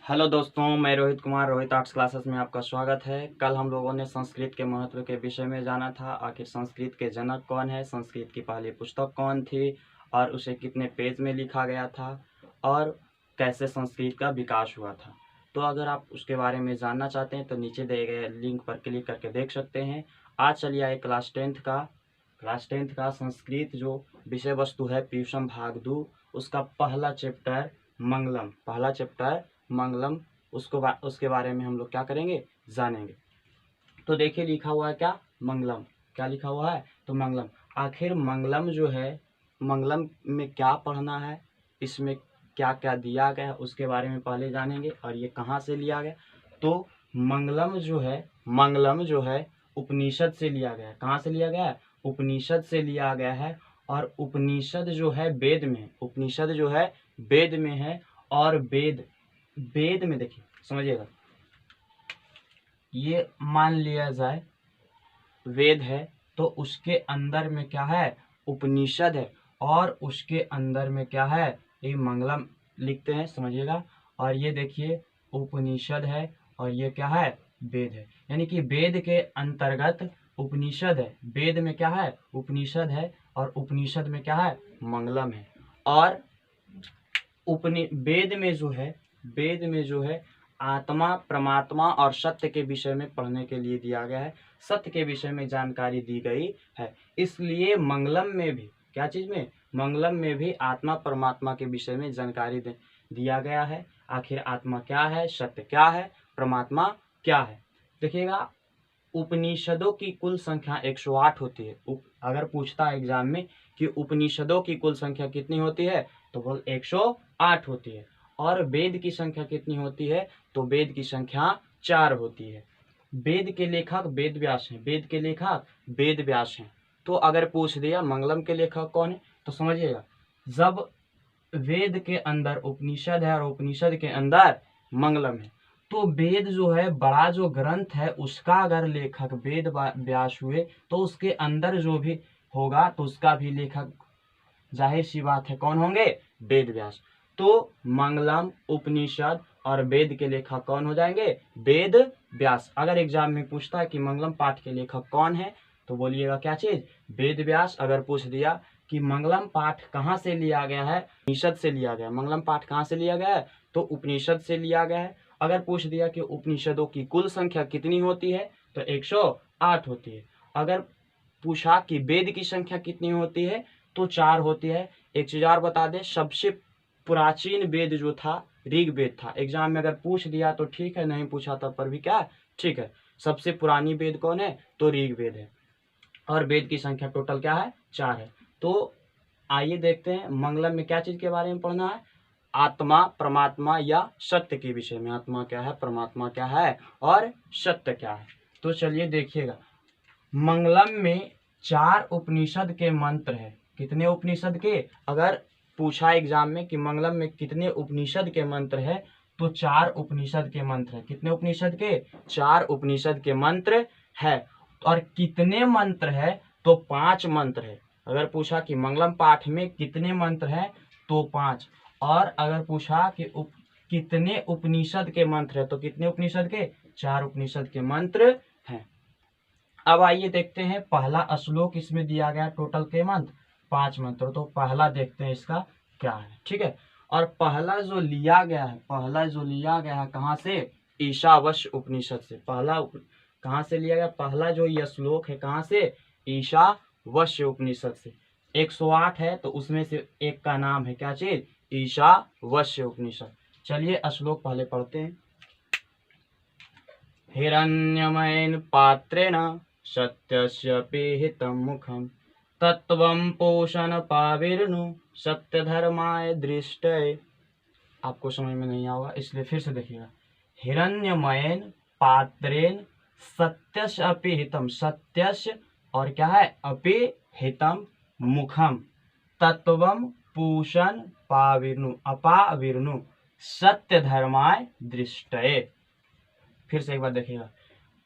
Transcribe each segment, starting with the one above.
Hello दोस्तों, मैं Rohit Kumar Rohit arts classes में आपका स्वागत है। कल हम लोगों ने संस्कृत के महत्व के विषय में जाना था। आखिर संस्कृत के जनक कौन है, संस्कृत की पहली पुस्तक कौन थी और उसे कितने पेज में लिखा गया था और कैसे संस्कृत का विकास हुआ था। तो अगर आप उसके बारे में जानना चाहते हैं तो नीचे दिए गए लिंक पर क्लिक करके देख सकते हैं। आज चलिए आए क्लास टेंथ का संस्कृत जो विषय वस्तु है पीयूषम भाग 2, उसका पहला चैप्टर मंगलम उसके बारे में हम लोग क्या करेंगे, जानेंगे। तो देखिए लिखा हुआ है क्या, मंगलम। क्या लिखा हुआ है? तो मंगलम। आखिर मंगलम जो है, मंगलम में क्या पढ़ना है, इसमें क्या क्या दिया गया है उसके बारे में पहले जानेंगे और ये कहाँ से लिया गया। तो मंगलम जो है उपनिषद से लिया गया है। कहाँ से लिया गया है? उपनिषद से लिया गया है। और उपनिषद जो है वेद में है, उपनिषद जो है वेद में है। और वेद में देखिए, समझिएगा, ये मान लिया जाए वेद है तो उसके अंदर में क्या है, उपनिषद है। और उसके अंदर में क्या है, ये मंगलम लिखते हैं, समझिएगा। और ये देखिए उपनिषद है और ये क्या है, वेद है। यानी कि वेद के अंतर्गत उपनिषद है, वेद में क्या है, उपनिषद है। और उपनिषद में क्या है, मंगलम है। और वेद में जो है आत्मा, परमात्मा और सत्य के विषय में पढ़ने के लिए दिया गया है। सत्य के विषय में जानकारी दी गई है। इसलिए मंगलम में भी क्या चीज में, मंगलम में भी आत्मा परमात्मा के विषय में जानकारी दिया गया है। आखिर आत्मा क्या है, सत्य क्या है, परमात्मा क्या है। देखिएगा, उपनिषदों की कुल संख्या 108 होती है। अगर पूछता है एग्जाम में कि उपनिषदों की कुल संख्या कितनी होती है, तो बोल 108 होती है। और वेद की संख्या कितनी होती है, तो वेद की संख्या 4 होती है। वेद के लेखक वेद व्यास हैं, वेद के लेखक वेद व्यास हैं। तो अगर पूछ दिया मंगलम के लेखक कौन है, तो समझिएगा, जब वेद के अंदर उपनिषद है और उपनिषद के अंदर मंगलम है, तो वेद जो है बड़ा जो ग्रंथ है उसका अगर लेखक वेद व्यास हुए तो उसके अंदर जो भी होगा तो उसका भी लेखक जाहिर सी बात है कौन होंगे, वेद व्यास। तो मंगलम, उपनिषद और वेद के लेखक कौन हो जाएंगे, वेद व्यास। अगर एग्जाम में पूछता है कि मंगलम पाठ के लेखक कौन है, तो बोलिएगा क्या चीज, वेद व्यास। अगर पूछ दिया कि मंगलम पाठ कहाँ से लिया गया है, उपनिषद से लिया गया है। मंगलम पाठ कहाँ से लिया गया है, तो उपनिषद से लिया गया है। अगर पूछ दिया कि उपनिषदों की कुल संख्या कितनी होती है, तो 108 होती है। अगर पूछा कि वेद की संख्या कितनी होती है, तो 4 होती है। एक चीज और बता दें, सबसे प्राचीन वेद जो था ऋग्वेद था। एग्जाम में अगर पूछ दिया तो ठीक है, नहीं पूछा तब पर भी क्या ठीक है। सबसे पुरानी वेद कौन है, तो ऋग्वेद है। और वेद की संख्या टोटल क्या है, 4 है। तो आइए देखते हैं मंगलम में क्या चीज के बारे में पढ़ना है, आत्मा, परमात्मा या सत्य के विषय में। आत्मा क्या है, परमात्मा क्या है और सत्य क्या है। तो चलिए देखिएगा, मंगलम में 4 उपनिषद के मंत्र है। कितने उपनिषद के, अगर पूछा एग्जाम में कि मंगलम में कितने उपनिषद के मंत्र है, तो 4 उपनिषद के मंत्र है। कितने उपनिषद के, 4 उपनिषद के मंत्र है। और कितने मंत्र है, तो 5 मंत्र है। अगर पूछा कि मंगलम पाठ में कितने मंत्र हैं, तो 5। और अगर पूछा कि कितने उपनिषद के मंत्र है, तो कितने उपनिषद के, 4 उपनिषद के मंत्र हैं। अब आइए देखते हैं पहला श्लोक इसमें दिया गया, टोटल के मंत्र 5 मंत्र। तो पहला देखते हैं इसका क्या है, ठीक है। और पहला जो लिया गया है कहाँ से, ईशावास्य उपनिषद से। कहाँ से लिया गया, पहला जो यह श्लोक है कहाँ से, ईशावास्य उपनिषद से। 108 है तो उसमें से एक का नाम है क्या चीज, ईशावास्य उपनिषद। चलिए श्लोक पहले पढ़ते हैं। हिरण्यमयेन पात्रेण सत्यस्य पीहितं मुखं तत्त्वं पोषणपाविर्नु सत्यधर्माय दृष्टये। आपको समझ में नहीं आएगा इसलिए फिर से देखिएगा। हिरण्यमयेन पात्रेण सत्यस्य अपिहितं, सत्यस्य और क्या है, अपिहितं मुखम तत्त्वं पूषण पाविर्नु अपाविर्नु सत्य धर्माय दृष्टये। फिर से एक बार देखिएगा।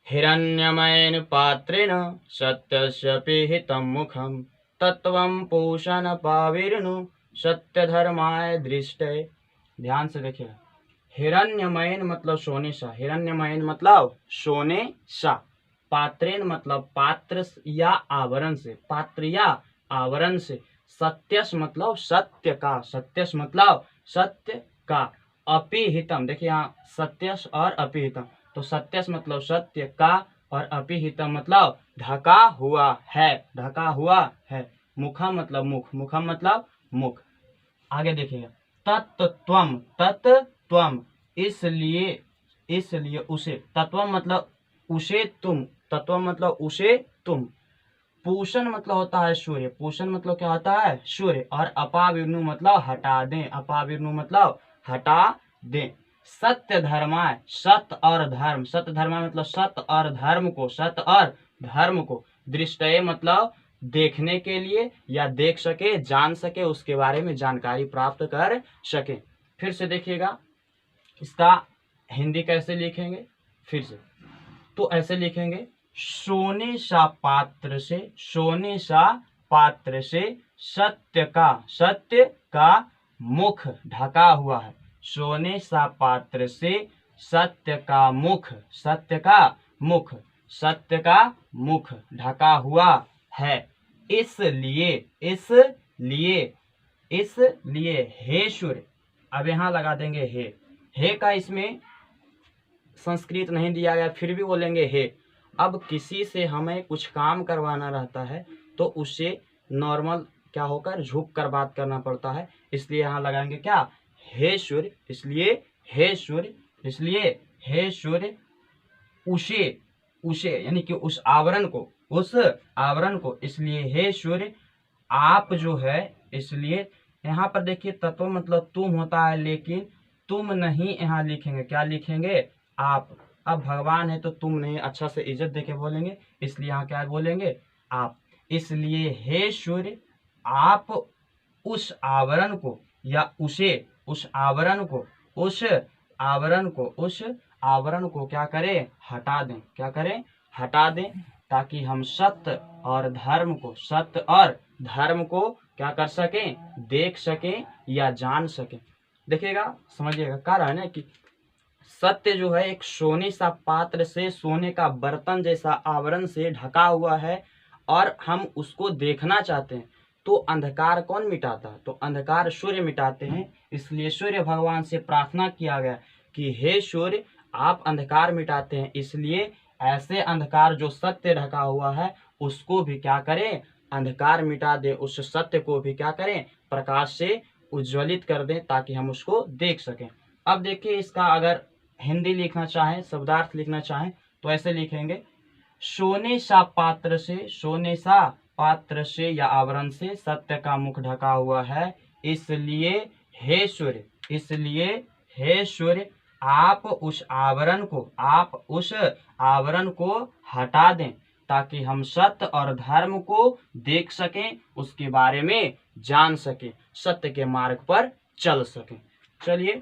हिरण्यमयेन पात्रेण सत्यस्य पीहितं मुखं तत्त्वं पूषण पाविर्नु सत्य धर्माय दृष्टये। ध्यान से देखिएगा, हिरण्यमयन मतलब सोने सा, हिरण्यमयन मतलब सोने सा। पात्रेन मतलब पात्र या आवरण से, पात्र या आवरण से। सत्यस मतलब सत्य का, सत्यस मतलब सत्य का। अपिहितम, देखिए यहाँ सत्यस और अपिहितम, तो सत्यस मतलब सत्य का और अपिहितम मतलब ढका हुआ है, ढका हुआ है। मुखम मतलब मुख, मुखम मतलब मुख। आगे देखिएगा, तत्त्वम, तत्त्वम इसलिए, इसलिए उसे, तत्वम मतलब उसे तुम, तत्वम मतलब उसे तुम। पूषण मतलब होता है सूर्य, पूषण मतलब क्या होता है सूर्य। और अपाविर्णु मतलब हटा दें, अपाविर्णु मतलब हटा दें। सत्य धर्माय, सत्य और धर्म, सत्य धर्माय मतलब सत्य और धर्म को, सत्य और धर्म को। दृष्टये मतलब देखने के लिए या देख सके, जान सके, उसके बारे में जानकारी प्राप्त कर सके। फिर से देखिएगा इसका हिंदी कैसे लिखेंगे, फिर से तो ऐसे लिखेंगे, सोने सा पात्र से, सोने सा पात्र से सत्य का, सत्य का मुख ढका हुआ है। सोने सा पात्र से सत्य का मुख, सत्य का मुख, सत्य का मुख ढका हुआ है। इसलिए, इसलिए, इसलिए हे सूर्य, अब यहाँ लगा देंगे हे का इसमें संस्कृत नहीं दिया गया, फिर भी बोलेंगे हे। अब किसी से हमें कुछ काम करवाना रहता है तो उससे नॉर्मल क्या होकर झुक कर बात करना पड़ता है, इसलिए यहाँ लगाएंगे क्या हे सूर्य, इसलिए हे सूर्य, इसलिए हे सूर्य उसे, उसे यानी कि उस आवरण को, उस आवरण को, इसलिए हे सूर्य आप जो है, इसलिए यहाँ पर देखिए तत्व मतलब तुम होता है, लेकिन तुम नहीं यहाँ लिखेंगे, क्या लिखेंगे आप। अब भगवान है तो तुम नहीं, अच्छा से इज्जत देके बोलेंगे, इसलिए यहाँ क्या बोलेंगे आप। इसलिए हे सूर्य आप उस आवरण को या उसे, उस आवरण को, उस आवरण को, उस आवरण को क्या करें हटा दें, क्या करें हटा दें, ताकि हम सत्य और धर्म को, सत्य और धर्म को क्या कर सकें, देख सकें या जान सकें। देखिएगा समझिएगा, कारण है कि सत्य जो है एक सोने सा पात्र से, सोने का बर्तन जैसा आवरण से ढका हुआ है और हम उसको देखना चाहते हैं। तो अंधकार कौन मिटाता है, तो अंधकार सूर्य मिटाते हैं। इसलिए सूर्य भगवान से प्रार्थना किया गया कि हे सूर्य आप अंधकार मिटाते हैं, इसलिए ऐसे अंधकार जो सत्य ढका हुआ है उसको भी क्या करें, अंधकार मिटा दे, उस सत्य को भी क्या करें प्रकाश से उज्ज्वलित कर दें, ताकि हम उसको देख सकें। अब देखिए इसका अगर हिंदी लिखना चाहें, शब्दार्थ लिखना चाहें तो ऐसे लिखेंगे, सोने सा पात्र से, सोने सा पात्र से या आवरण से सत्य का मुख ढका हुआ है, इसलिए हे सूर्य, इसलिए हे सूर्य आप उस आवरण को, आप उस आवरण को हटा दें, ताकि हम सत्य और धर्म को देख सकें, उसके बारे में जान सकें, सत्य के मार्ग पर चल सकें। चलिए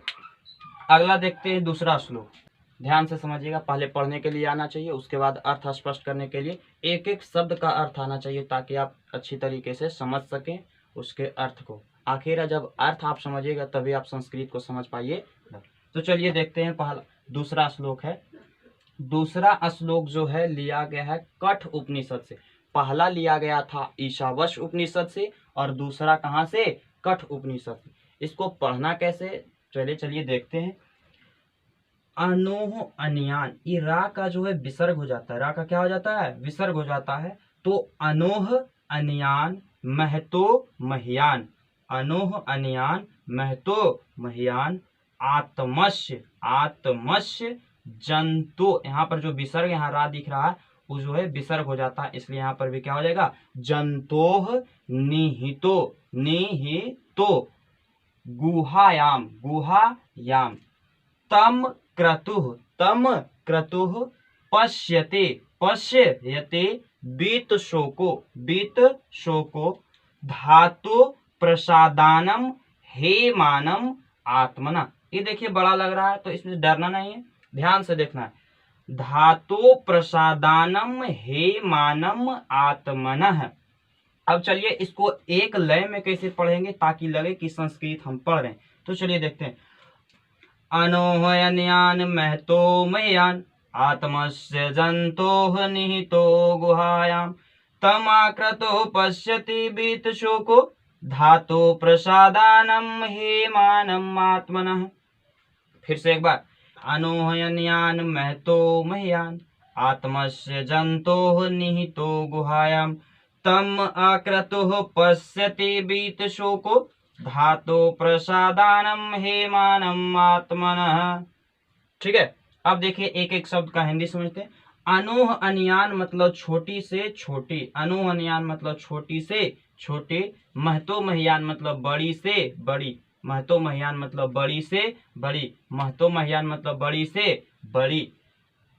अगला देखते हैं दूसरा श्लोक। ध्यान से समझिएगा, पहले पढ़ने के लिए आना चाहिए, उसके बाद अर्थ स्पष्ट करने के लिए एक एक शब्द का अर्थ आना चाहिए, ताकि आप अच्छी तरीके से समझ सकें उसके अर्थ को। आखिर जब अर्थ आप समझिएगा तभी आप संस्कृत को समझ पाइए। तो चलिए देखते हैं, पहला दूसरा श्लोक है। दूसरा श्लोक जो है लिया गया है कठ उपनिषद से। पहला लिया गया था ईशावास्य उपनिषद से और दूसरा कहाँ से, कठ उपनिषद से। इसको पढ़ना कैसे, चलिए देखते हैं। अनोह अनियान, ये रा का जो है विसर्ग हो जाता है, रा का क्या हो जाता है विसर्ग हो जाता है। तो अनोह अनियान महतो महियान, अनोह अनियान महतो महियान आत्मस्य, आत्मस्य जंतु, यहाँ पर जो विसर्ग यहाँ रा दिख रहा है वो जो है विसर्ग हो जाता है, इसलिए यहाँ पर भी क्या हो जाएगा जंतोह निहितो, निहितो गुहायाम, गुहायाम तम क्रतुः, तम क्रतुः पश्यते, पश्यते बीत शोको, बीत शोको धातु प्रसादानम हेमानम आत्मना। ये देखिए बड़ा लग रहा है तो इसमें डरना नहीं है, ध्यान से देखना है। धातु प्रसादानम हेमानम आत्मनः। अब चलिए इसको एक लय में कैसे पढ़ेंगे ताकि लगे कि संस्कृत हम पढ़ रहे हैं। तो चलिए देखते हैं, अनोहयन्यान महतो मयान आत्मस्य जंतोः निहितो गुहायां तमाक्रतो पश्यति बीत शोको धातो प्रसादानम हेमानम आत्मनः। फिर से एक बार, अनोहयन्यान महतो मह्यान आत्मस्य जंतोः निहितो गुहायां तम आक्रतुः पश्यति बीत शोको धातो प्रसादानम हेमानम आत्मनः। ठीक है, अब देखिए एक एक शब्द का हिंदी समझते हैं। अनोह अनियान मतलब छोटी से छोटी, अनोह अनियान मतलब छोटी से छोटी, महतो महियान मतलब बड़ी से बड़ी, महतो महियान मतलब बड़ी से बड़ी, महतो महियान मतलब बड़ी से बड़ी,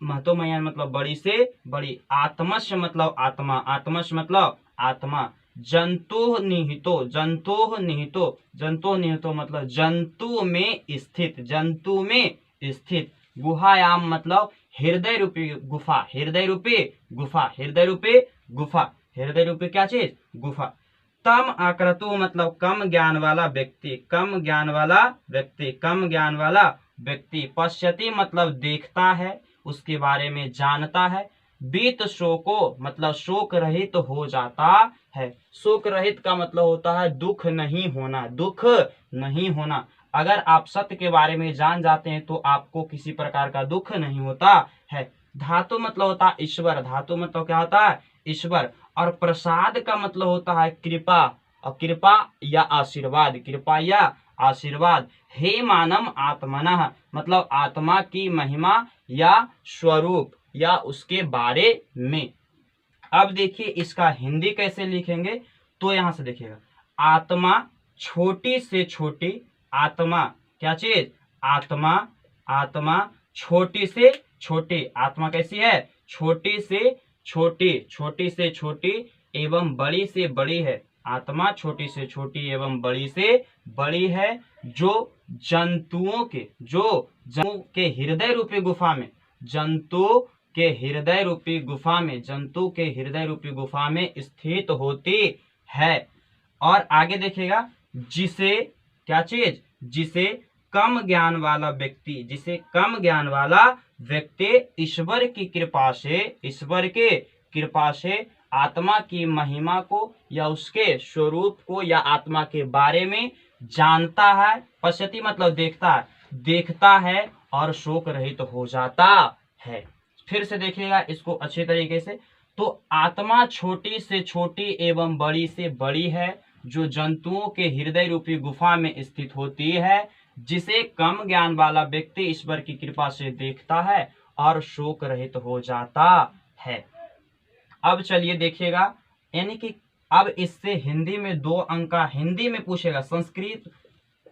महतो महियान मतलब बड़ी से बड़ी, आत्मस्य मतलब आत्मा, आत्मस्य मतलब आत्मा, जंतु निहितो, जंतु निहितो, जंतु निहितो मतलब जंतु में स्थित, जंतु में स्थित, गुहायाम मतलब हृदय रूपी गुफा, हृदय रूपी गुफा, हृदय रूपी गुफा, हृदय रूपी क्या चीज? गुफा। तम आक्रतु मतलब कम ज्ञान वाला व्यक्ति, कम ज्ञान वाला व्यक्ति, कम ज्ञान वाला व्यक्ति, पश्यति मतलब देखता है, उसके बारे में जानता है, बीत शोको मतलब शोक रहित हो जाता है, शोक रहित का मतलब होता है दुख नहीं होना, दुख नहीं होना। अगर आप सत्य के बारे में जान जाते हैं तो आपको किसी प्रकार का दुख नहीं होता है। धातु मतलब होता है ईश्वर, धातु मतलब क्या होता है? ईश्वर। और प्रसाद का मतलब होता है कृपा, और कृपा या आशीर्वाद, कृपा या आशीर्वाद। हे मानम आत्मनः मतलब आत्मा की महिमा या स्वरूप या उसके बारे में। अब देखिए इसका हिंदी कैसे लिखेंगे, तो यहां से देखिएगा, आत्मा छोटी से छोटी, आत्मा क्या चीज? आत्मा, आत्मा छोटी से छोटी, आत्मा कैसी है? छोटी से छोटी, छोटी से छोटी एवं बड़ी से बड़ी है, आत्मा छोटी से छोटी एवं बड़ी से बड़ी है, जो जंतुओं के, जो जंतु के हृदय रूपी गुफा में, जंतु के हृदय रूपी गुफा में, जंतु के हृदय रूपी गुफा में स्थित होती है। और आगे देखिएगा, जिसे क्या चीज? जिसे कम ज्ञान वाला व्यक्ति, जिसे कम ज्ञान वाला व्यक्ति ईश्वर की कृपा से, ईश्वर के कृपा से आत्मा की महिमा को या उसके स्वरूप को या आत्मा के बारे में जानता है, पश्यति मतलब देखता है, देखता है और शोक रहित हो जाता है। फिर से देखिएगा इसको अच्छे तरीके से, तो आत्मा छोटी से छोटी एवं बड़ी से बड़ी है, जो जंतुओं के हृदय रूपी गुफा में स्थित होती है, जिसे कम ज्ञान वाला व्यक्ति ईश्वर की कृपा से देखता है और शोक रहित हो जाता है। अब चलिए देखिएगा, यानी कि अब इससे हिंदी में 2 अंक का हिंदी में पूछेगा, संस्कृत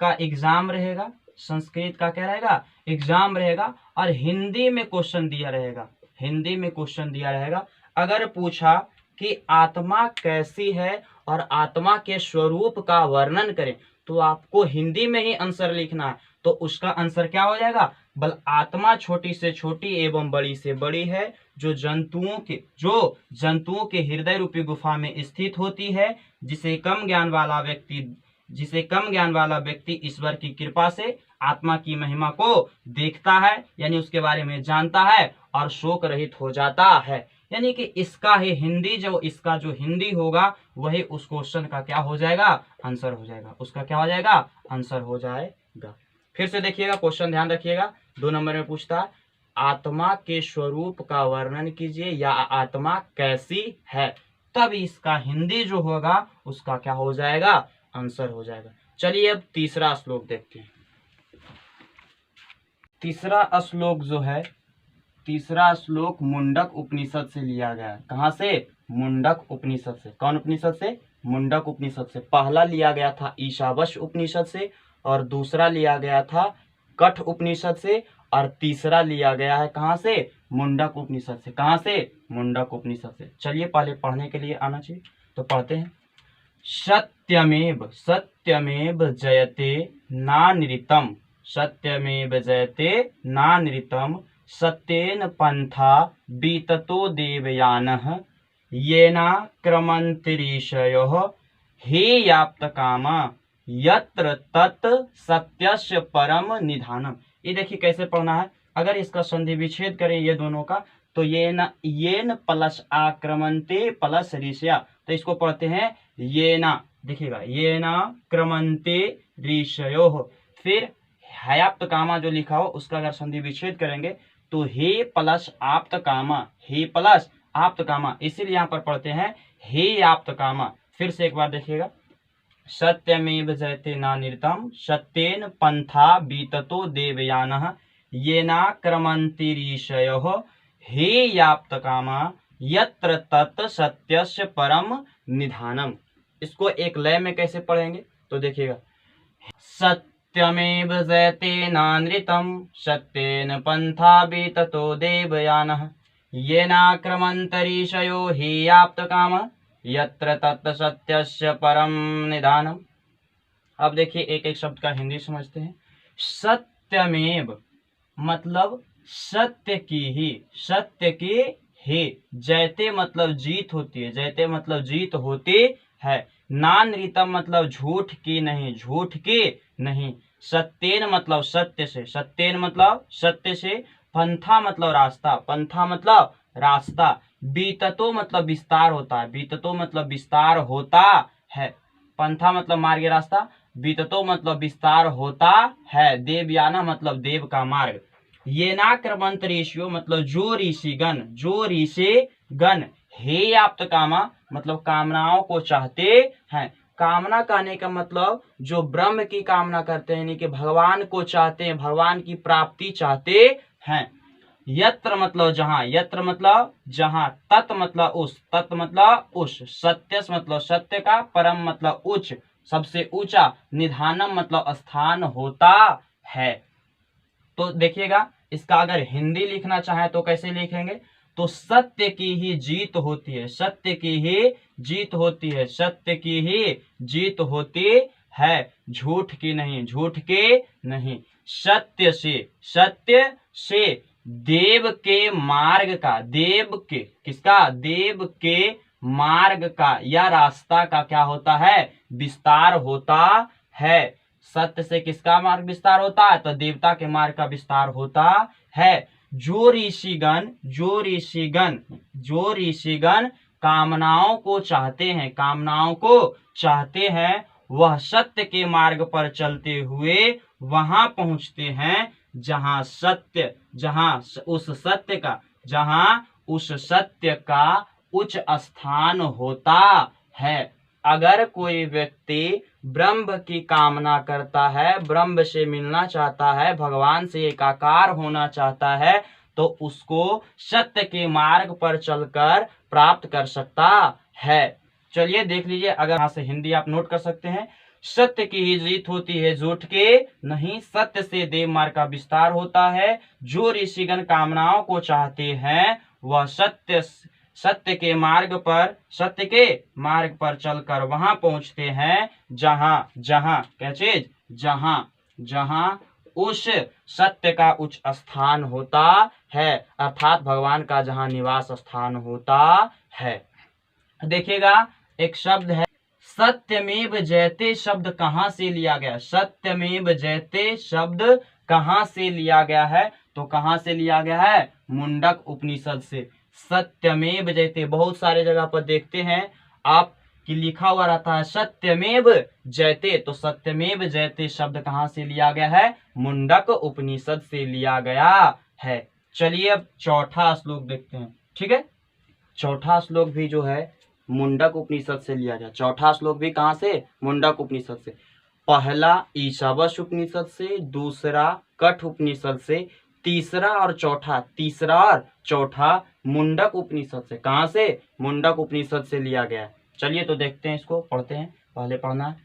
का एग्जाम रहेगा, संस्कृत का क्या रहेगा? एग्जाम रहेगा, और हिंदी में क्वेश्चन दिया रहेगा, हिंदी में क्वेश्चन दिया रहेगा। अगर पूछा कि आत्मा कैसी है और आत्मा के स्वरूप का वर्णन करें, तो आपको हिंदी में ही आंसर लिखना है, तो उसका आंसर क्या हो जाएगा? बल आत्मा छोटी से छोटी एवं बड़ी से बड़ी है, जो जंतुओं के हृदय रूपी गुफा में स्थित होती है, जिसे कम ज्ञान वाला व्यक्ति ईश्वर की कृपा से आत्मा की महिमा को देखता है, यानी उसके बारे में जानता है और शोक रहित हो जाता है। यानी कि इसका ही हिंदी, जो इसका जो हिंदी होगा वही उस क्वेश्चन का क्या हो जाएगा? आंसर हो जाएगा, उसका क्या हो जाएगा? आंसर हो जाएगा। फिर से देखिएगा, क्वेश्चन ध्यान रखिएगा, 2 नंबर में पूछता है, आत्मा के स्वरूप का वर्णन कीजिए या आत्मा कैसी है, तब इसका हिंदी जो होगा उसका क्या हो जाएगा? आंसर हो जाएगा। चलिए अब तीसरा श्लोक देखते हैं। तीसरा श्लोक जो है, तीसरा श्लोक मुंडक उपनिषद से लिया गया है। कहाँ से? मुंडक उपनिषद से। कौन उपनिषद से? मुंडक उपनिषद से। पहला लिया गया था ईशावास्य उपनिषद से, और दूसरा लिया गया था कठ उपनिषद से, और तीसरा लिया गया है कहाँ से? मुंडक उपनिषद से। कहाँ से? मुंडक उपनिषद से। चलिए पहले पढ़ने के लिए आना चाहिए, तो पढ़ते हैं। सत्यमेव सत्यमेव जयते नानृतम, सत्यमेव जयते नानृतम, सत्येन पंथा बीततो देवयानः, येना क्रमंतरीषयोः हेयाप्तकामा, यत्र तत् सत्यस्य परम निधानम। ये देखिए कैसे पढ़ना है। अगर इसका संधि विच्छेद करें ये दोनों का, तो येन प्लस आक्रमणते प्लस ऋषया, तो इसको पढ़ते हैं येना। देखिएगा येना क्रमणते ऋषयोः। फिर हयाप्त कामा जो लिखा हो उसका अगर संधि विच्छेद करेंगे तो हे प्लस आप्त कामा, हे प्लस आप्त कामा, इसीलिए यहाँ पर पढ़ते हैं हे आप्त कामा। फिर से एक बार देखिएगा, सत्यमेव जयते नानिरतम सत्येन पंथा बीततो देवयानः येनाक्रमन्ति ऋषयः हे याप्त कामा यत्र तत् सत्यस्य परम निधानम। इसको एक लय में कैसे पढ़ेंगे तो देखिएगा, सत्यमेव जयते नानृतम सत्येन पंथा बीततो देवयानः येनाक्रमन्त ऋषयो हे याप्त कामः यत्र तत् सत्यस्य परम निधानम। अब देखिए एक एक शब्द का हिंदी समझते हैं। सत्यमेव मतलब सत्य की ही, सत्य के ही। जयते मतलब जीत होती है, जयते मतलब जीत होती है। नानृतम मतलब झूठ की नहीं, झूठ की नहीं। सत्येन मतलब सत्य से, सत्येन मतलब सत्य से। पंथा मतलब रास्ता, पंथा मतलब रास्ता। बीततो मतलब विस्तार होता है, बीततो मतलब विस्तार होता है। पंथा मतलब मार्ग रास्ता, बीततो मतलब विस्तार होता है। देवयाना मतलब देव का मार्ग। येनाक्रमन्त ऋषियो मतलब जो ऋषिगण, जो ऋषिगण। हे याप्त कामा मतलब कामनाओं को चाहते हैं। कामना कहने का मतलब जो ब्रह्म की कामना करते हैं, यानी कि भगवान को चाहते हैं, भगवान की प्राप्ति चाहते हैं। यत्र मतलब जहाँ, यत्र मतलब जहाँ, तत् मतलब उस, तत् मतलब उस, सत्यस मतलब सत्य का, परम मतलब उच्च, सबसे ऊंचा, निधानम मतलब स्थान होता है। तो देखिएगा इसका अगर हिंदी लिखना चाहे तो कैसे लिखेंगे, तो सत्य की ही जीत होती है, सत्य की ही जीत होती है, सत्य की ही जीत होती है, झूठ की नहीं, झूठ की नहीं। सत्य से, सत्य से देव के मार्ग का, देव के किसका, देव के मार्ग का या रास्ता का क्या होता है, विस्तार होता है। सत्य से किसका मार्ग विस्तार होता है, तो देवता के मार्ग का विस्तार होता है। जो ऋषिगण, जो ऋषिगण, जो ऋषिगण कामनाओं को चाहते हैं, कामनाओं को चाहते हैं, वह सत्य के मार्ग पर चलते हुए वहां पहुंचते हैं जहां सत्य, जहां उस सत्य का, जहां उस सत्य का उच्च स्थान होता है। अगर कोई व्यक्ति ब्रह्म की कामना करता है, ब्रह्म से मिलना चाहता है, भगवान से एकाकार होना चाहता है, तो उसको सत्य के मार्ग पर चलकर प्राप्त कर सकता है। चलिए देख लीजिए, अगर यहाँ से हिंदी आप नोट कर सकते हैं। सत्य की ही जीत होती है, झूठ के नहीं। सत्य से देव मार्ग का विस्तार होता है। जो ऋषिगण कामनाओं को चाहते हैं वह सत्य के मार्ग पर, सत्य के मार्ग पर चलकर वहां पहुंचते हैं जहां, जहां क्या चीज, जहां, जहां उस सत्य का उच्च स्थान होता है, अर्थात भगवान का जहां निवास स्थान होता है। देखिएगा एक शब्द है सत्यमेव जयते, शब्द कहां से लिया गया, सत्यमेव जयते शब्द कहां से लिया गया है, तो कहां से लिया गया है, मुंडक उपनिषद से। सत्यमेव जयते बहुत सारे जगह पर देखते हैं आप कि लिखा हुआ रहता है सत्यमेव जयते, तो सत्यमेव जयते शब्द कहां से लिया गया है, मुंडक उपनिषद से लिया गया है। चलिए अब चौथा श्लोक देखते हैं, ठीक है। चौथा श्लोक भी जो है मुंडक उपनिषद से लिया गया। चौथा श्लोक भी कहां से, मुंडक उपनिषद से। पहला ईशावास्य उपनिषद से, दूसरा कठ उपनिषद से, तीसरा और चौथा मुंडक उपनिषद से। कहां से, मुंडक उपनिषद से लिया गया। चलिए तो देखते हैं, इसको पढ़ते हैं। पहले पढ़ना है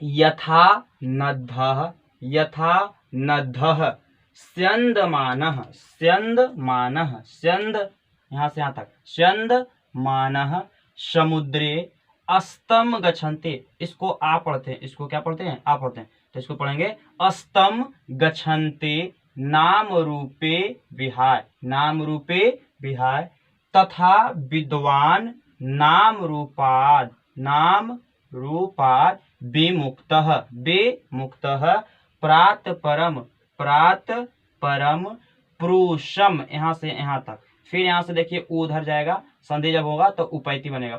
यथा नद्धः, यथा नद्धः स्यन्दमानः, स्यन्दमानः, स्यन्द यहाँ से यहाँ तक, स्यन्दमानः समुद्रे अस्तम गच्छन्ति। इसको आ पढ़ते हैं, इसको क्या पढ़ते हैं, आ पढ़ते हैं, तो इसको पढ़ेंगे अस्तम गच्छन्ति नाम रूपे विहाय, नाम रूपे विहाय तथा विद्वान नाम रूपाद, नाम रूपाद विमुक्तः, विमुक्तः प्रात परम प्रात परम पुरुषम, यहाँ से यहाँ तक। फिर यहाँ से देखिए ऊ उधर जाएगा, संधि जब होगा तो उपैति बनेगा,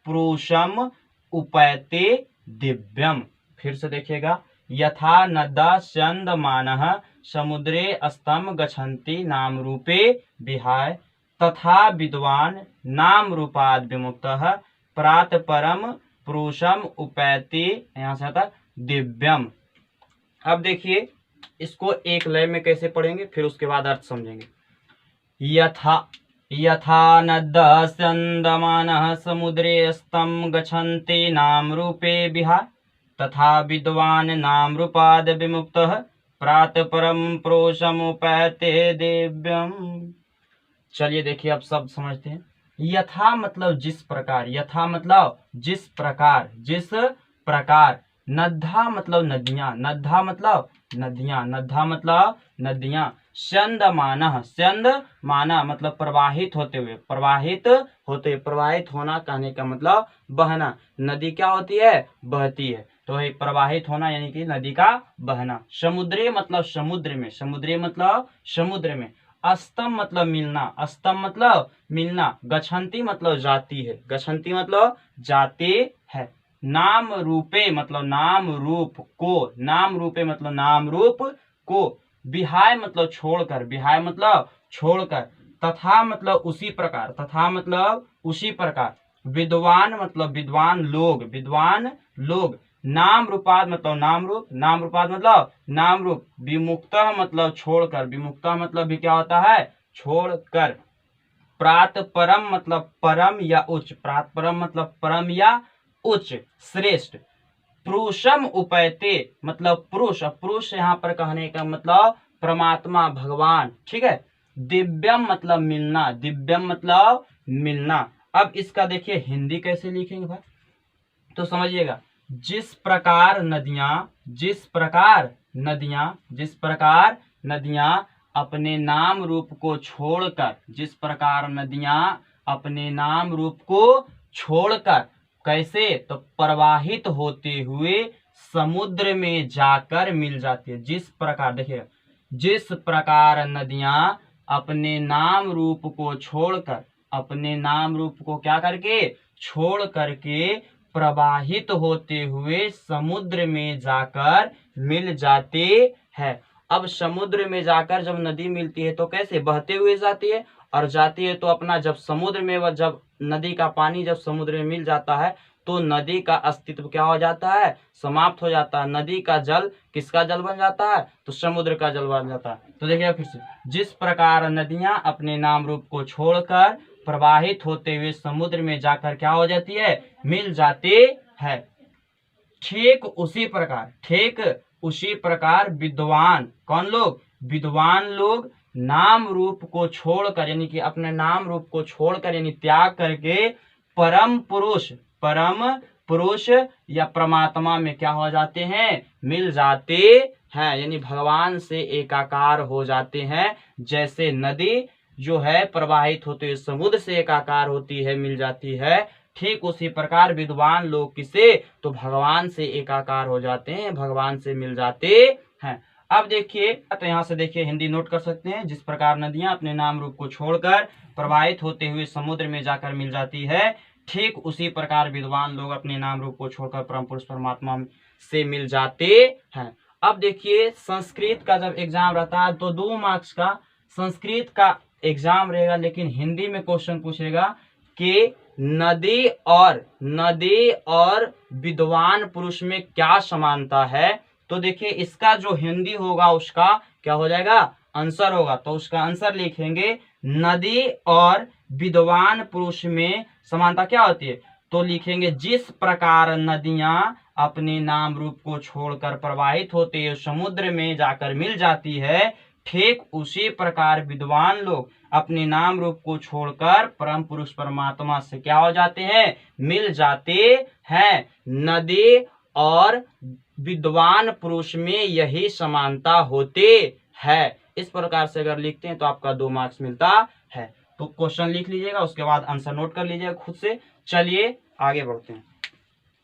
पुरुषम उपैते दिव्यम। फिर से देखिएगा, यथा नदा स्यन्दमानः समुद्रे अस्तम गच्छन्ति नाम रूपे विहाय तथा विद्वान नाम रूपाद विमुक्तः प्रात परम पुरुषम उपैति, यहाँ से आता दिव्यम। अब देखिए इसको एक लय में कैसे पढ़ेंगे, फिर उसके बाद अर्थ समझेंगे। यथा नद्यः स्यन्दमानः समुद्रे अस्तं गच्छन्ति नाम रूपे विहाय तथा विद्वान नाम रूपाद विमुक्तः प्रात परम पुरुषम उपैते दिव्यम। चलिए देखिए अब सब समझते हैं। यथा मतलब जिस प्रकार, यथा मतलब जिस प्रकार, जिस प्रकार। नद्धा मतलब नदियां, नद्धा मतलब नदियां, नद्धा मतलब नदियां। स्यन्दमानः, स्यन्दमाना मतलब प्रवाहित होते हुए, प्रवाहित होते, प्रवाहित होना कहने का मतलब बहना। नदी क्या होती है, बहती है, तो ये प्रवाहित होना यानी कि नदी का बहना। समुद्रे मतलब समुद्र में, समुद्रे मतलब समुद्र में। अस्तम मतलब मिलना, अस्तम मतलब मिलना। गच्छन्ति मतलब जाती है, गच्छन्ति मतलब जाते है। नाम रूपे मतलब नाम रूप को, नाम रूपे मतलब नाम रूप को। विहाय मतलब छोड़कर, विहाय मतलब छोड़कर। तथा मतलब उसी प्रकार, तथा मतलब उसी प्रकार। विद्वान मतलब विद्वान लोग, विद्वान लोग। नाम रूपाद मतलब नाम रूप, नाम रूपाद मतलब नाम रूप। विमुक्तः मतलब छोड़कर, विमुक्तः मतलब भी क्या होता है, छोड़कर। प्रात परम मतलब परम या उच्च, प्रात परम मतलब परम या उच्च, श्रेष्ठ। पुरुषम उपैते मतलब पुरुष, पुरुष यहाँ पर कहने का मतलब परमात्मा भगवान, ठीक है। दिव्यम मतलब मिलना, दिव्यम मतलब मिलना। अब इसका देखिए हिंदी कैसे लिखेंगे भाई, तो समझिएगा। जिस प्रकार नदियां, जिस प्रकार नदियां, जिस प्रकार नदियां अपने नाम रूप को छोड़कर, जिस प्रकार नदियां अपने नाम रूप को छोड़कर कैसे, तो प्रवाहित होते हुए समुद्र में जाकर मिल जाती है। जिस प्रकार देखिए, जिस प्रकार नदियां अपने नाम रूप को छोड़कर, अपने नाम रूप को क्या करके, छोड़ करके प्रवाहित होते हुए समुद्र में जाकर मिल जाते हैं। अब समुद्र में जाकर जब नदी मिलती है तो कैसे, बहते हुए जाती है, और जाती है तो अपना जब समुद्र में, जब नदी का पानी जब समुद्र में मिल जाता है तो नदी का अस्तित्व क्या हो जाता है, समाप्त हो जाता है। नदी का जल किसका जल बन जाता है, तो समुद्र का जल बन जाता है। तो देखिए फिर से, जिस प्रकार नदियां अपने नाम रूप को छोड़कर प्रवाहित होते हुए समुद्र में जाकर क्या हो जाती है, मिल जाती है। ठीक उसी प्रकार, ठीक उसी प्रकार विद्वान, कौन लोग, विद्वान लोग नाम रूप को छोड़कर, यानी कि अपने नाम रूप को छोड़कर यानी त्याग करके परम पुरुष, परम पुरुष या परमात्मा में क्या हो जाते हैं, मिल जाते हैं, यानी भगवान से एकाकार हो जाते हैं। जैसे नदी जो है प्रवाहित होते हुए समुद्र से एकाकार होती है, मिल जाती है, ठीक उसी प्रकार विद्वान लोग किसे, तो भगवान से एकाकार हो जाते हैं, भगवान से मिल जाते हैं। अब देखिए, तो यहाँ से देखिए हिंदी नोट कर सकते हैं। जिस प्रकार नदियां अपने नाम रूप को छोड़कर प्रवाहित होते हुए समुद्र में जाकर मिल जाती है, ठीक उसी प्रकार विद्वान लोग अपने नाम रूप को छोड़कर परम पुरुष परमात्मा से मिल जाते हैं। अब देखिए संस्कृत का जब एग्जाम रहता है तो 2 मार्क्स का संस्कृत का एग्जाम रहेगा, लेकिन हिंदी में क्वेश्चन पूछेगा कि नदी और विद्वान पुरुष में क्या समानता है। तो देखिए इसका जो हिंदी होगा उसका क्या हो जाएगा, आंसर होगा। तो उसका आंसर लिखेंगे, नदी और विद्वान पुरुष में समानता क्या होती है, तो लिखेंगे जिस प्रकार नदियां अपने नाम रूप को छोड़कर प्रवाहित होते हुए समुद्र में जाकर मिल जाती है, ठीक उसी प्रकार विद्वान लोग अपने नाम रूप को छोड़कर परम पुरुष परमात्मा से क्या हो जाते हैं, मिल जाते हैं। नदी और विद्वान पुरुष में यही समानता होते है। इस प्रकार से अगर लिखते हैं तो आपका 2 मार्क्स मिलता है। तो क्वेश्चन लिख लीजिएगा, उसके बाद आंसर नोट कर लीजिएगा खुद से। चलिए आगे बढ़ते हैं।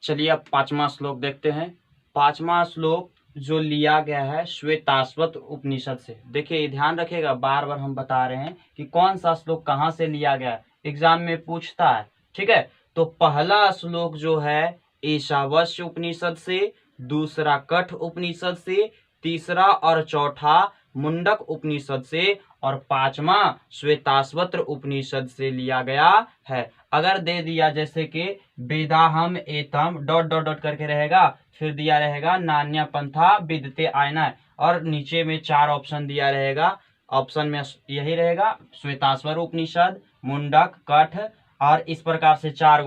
चलिए अब 5वां श्लोक देखते हैं। 5वां श्लोक जो लिया गया है श्वेताश्वत उपनिषद से। देखिए ध्यान रखिएगा, बार बार हम बता रहे हैं कि कौन सा श्लोक कहाँ से लिया गया है, एग्जाम में पूछता है। ठीक है, तो पहला श्लोक जो है ईशावास्य उपनिषद से, दूसरा कठ उपनिषद से, तीसरा और चौथा मुंडक उपनिषद से, और पांचवा श्वेताश्वत उपनिषद से लिया गया है। अगर दे दिया जैसे कि वेदाहम एतम डॉट डॉट डॉट करके रहेगा, फिर दिया रहेगा नान्य पंथा विदते आयना, और नीचे में 4 ऑप्शन दिया रहेगा। ऑप्शन में यही रहेगा श्वेताश्वर उपनिषद, मुंडक, कठ, और इस प्रकार से 4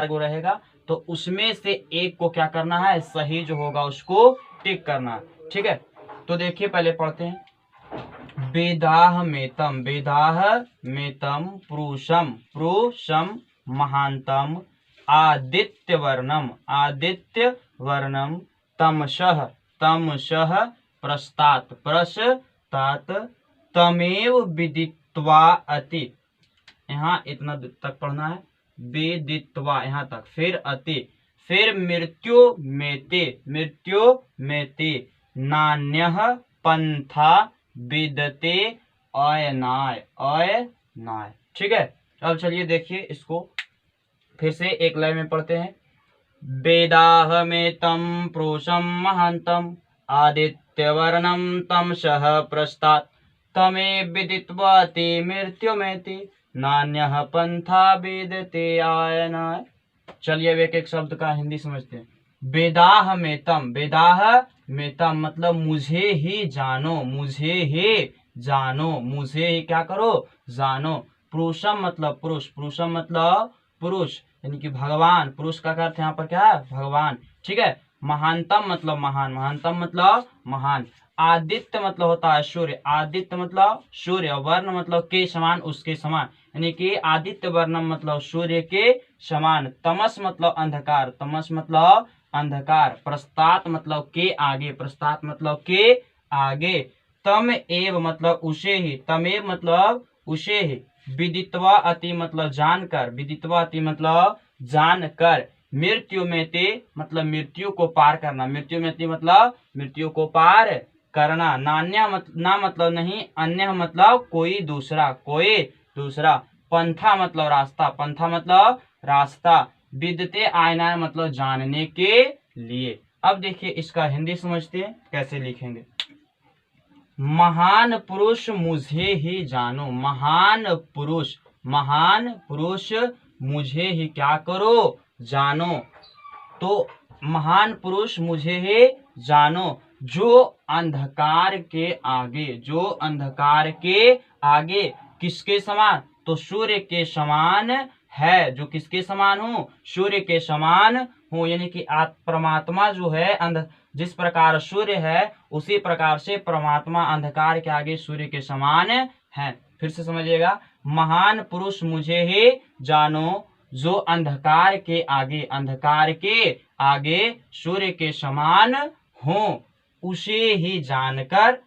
गो रहेगा। तो उसमें से एक को क्या करना है, सही जो होगा उसको टिक करना है। ठीक है, तो देखिए पहले पढ़ते हैं। वेदाह मेतम पुरुषम महांतम आदित्यवर्णम तमसः प्रस्तात तमेव विदित्वा अति, यहाँ इतना तक पढ़ना है, विदित्वा यहाँ तक, फिर अति, फिर मृत्यु मेते नान्यः पंथा विदते अयनाय। ठीक है, अब चलिए देखिए इसको फिर से एक लाइन में पढ़ते हैं। वेदाहमेतं पुरुषं महान्तं आदित्यवर्णं तमसः प्रस्तात् तमे विदित्वा ते मृत्युमेति नान्यः पंथा विदते आयनाय। चलिए अब एक एक शब्द का हिंदी समझते हैं। वेदाह मेतम मतलब मुझे ही जानो, मुझे ही क्या करो, जानो। पुरुषम मतलब पुरुष यानी कि भगवान, पुरुष का अर्थ यहाँ पर क्या है, भगवान। ठीक है, महानतम मतलब महान। आदित्य मतलब होता है सूर्य, आदित्य मतलब सूर्य, वर्ण मतलब के समान, उसके समान, यानी कि आदित्य वर्णम मतलब सूर्य के समान। तमस मतलब अंधकार, प्रस्तात मतलब के आगे, तम एव मतलब उसे ही, विदित्वा अति मतलब जानकर, मृत्यु में ते मतलब मृत्यु को पार करना, मृत्यु को पार करना, नान्य ना मतलब नहीं, अन्य मतलब कोई दूसरा, पंथा मतलब रास्ता, विदते आयना मतलब जानने के लिए। अब देखिए इसका हिंदी समझते हैं कैसे लिखेंगे। महान पुरुष मुझे ही जानो, महान पुरुष मुझे ही क्या करो, जानो। तो महान पुरुष मुझे ही जानो, जो अंधकार के आगे किसके समान, तो सूर्य के समान है। जो किसके समान हो, सूर्य के समान हो, यानी कि परमात्मा जो है जिस प्रकार सूर्य है उसी प्रकार से परमात्मा अंधकार के आगे सूर्य के समान है। फिर से समझिएगा, महान पुरुष मुझे ही जानो, जो अंधकार के आगे सूर्य के समान हो, उसे ही जानकर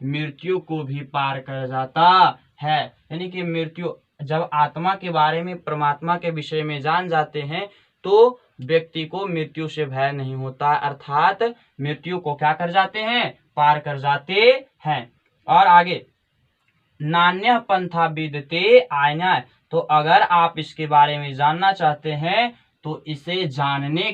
मृत्यु को भी पार कर जाता है। यानी कि मृत्यु, जब आत्मा के बारे में, परमात्मा के विषय में जान जाते हैं तो व्यक्ति को मृत्यु से भय नहीं होता, अर्थात मृत्यु को क्या कर जाते हैं, पार कर जाते हैं। और आगे नान्य पंथा विदते आयना, तो अगर आप इसके बारे में जानना चाहते हैं तो इसे जानने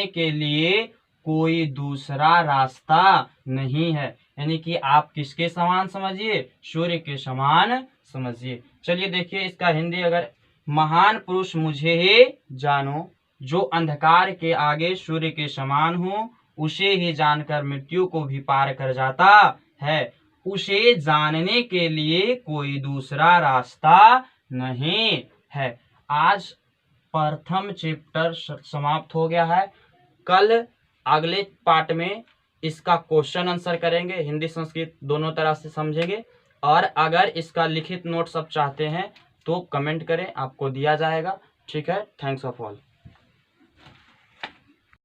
के लिए कोई दूसरा रास्ता नहीं है। यानी कि आप किसके समान समझिए, सूर्य के समान समझिए। चलिए देखिए इसका हिंदी, अगर महान पुरुष मुझे ही जानो, जो अंधकार के आगे सूर्य के समान हो, उसे ही जानकर मृत्यु को भी पार कर जाता है, उसे जानने के लिए कोई दूसरा रास्ता नहीं है। आज प्रथम चैप्टर समाप्त हो गया है। कल अगले पार्ट में इसका क्वेश्चन आंसर करेंगे, हिंदी संस्कृत दोनों तरह से समझेंगे। और अगर इसका लिखित नोट्स आप चाहते हैं तो कमेंट करें, आपको दिया जाएगा। ठीक है, थैंक्स ऑफ ऑल।